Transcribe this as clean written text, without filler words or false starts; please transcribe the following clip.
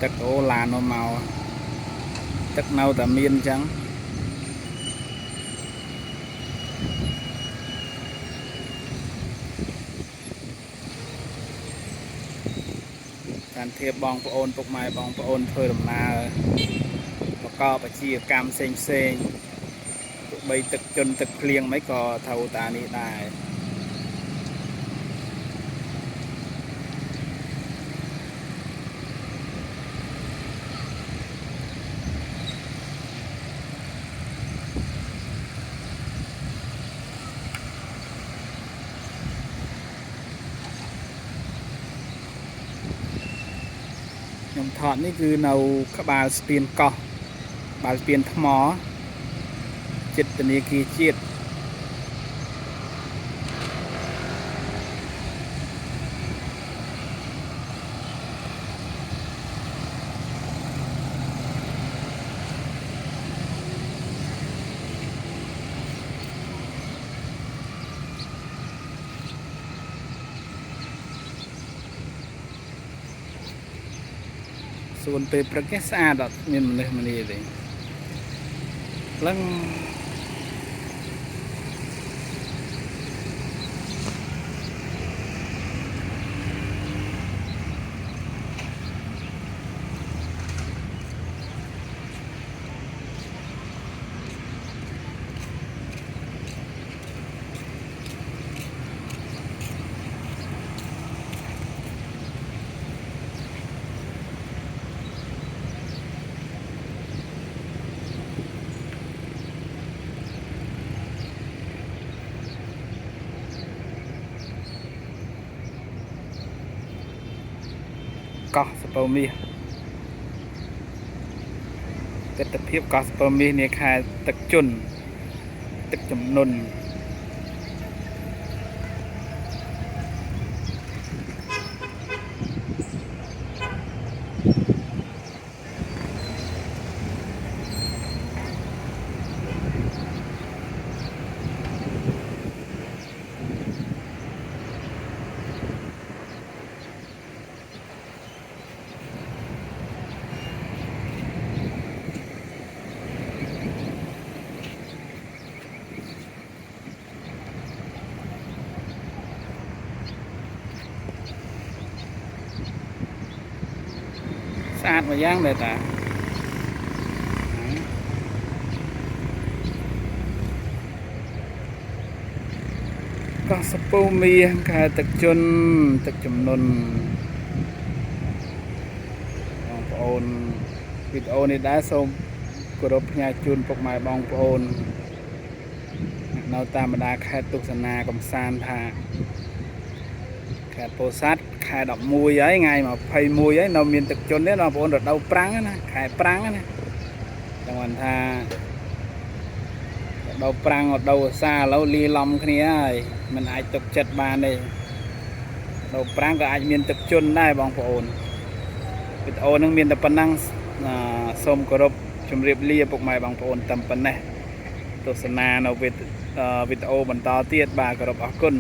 ទឹកអូឡានមកទឹកនៅតែមានអញ្ចឹងការធៀបបងប្អូនពុកម៉ែបងប្អូនធ្វើដំណើរប្រកបអាជីវកម្មផ្សេងទោះបីទឹកជន់ទឹកភ្លៀងមិនក៏ត្រូវតានេះដែរខ្ញុំថតនេះគឺនៅក្បាលស្ពានកោះក្បាលស្ពានថ្មចិត្តធនាគារជាតិសួនពេលព្រឹកនេះស្អាតអត់មានមនុស្សម្នាទេឡើងកោះសពៅមាសទិដ្ឋភាពកោះសពៅមាសនាខែទឹកជន់ទឹកជំនន់ស្អាតមួយយ៉ាងដែរតាកោះសពៅមាសខែទឹកជន់ទឹកជំនន់បងប្អូនវីដេអូនេះដែរសូមគោរពផ្ញើជូនពុកម៉ែបងប្អូននៅតាមបណ្ដាខេត្តទស្សនាកំសាន្តថាខេត្តពោធិ៍សាត់ខែ11ហើយថ្ងៃ21ហើយនៅមានទឹកជន់នេះបងប្អូនរដូវប្រាំងណាខែប្រាំងណាចង់ថារដូវប្រាំងរដូវវស្សាឥឡូវលាឡំគ្នាហើយមិនអាចទុកចិត្តបានទេរដូវប្រាំងក៏អាចមានទឹកជន់ដែរបងប្អូនវីដេអូនឹងមានតែប៉ុណ្ណឹងសូមគោរពជម្រាបលាពុកម៉ែបងប្អូនតែប៉ុណ្ណេះទស្សនានៅវីដេអូបន្តទៀតបាទគោរពអរគុណ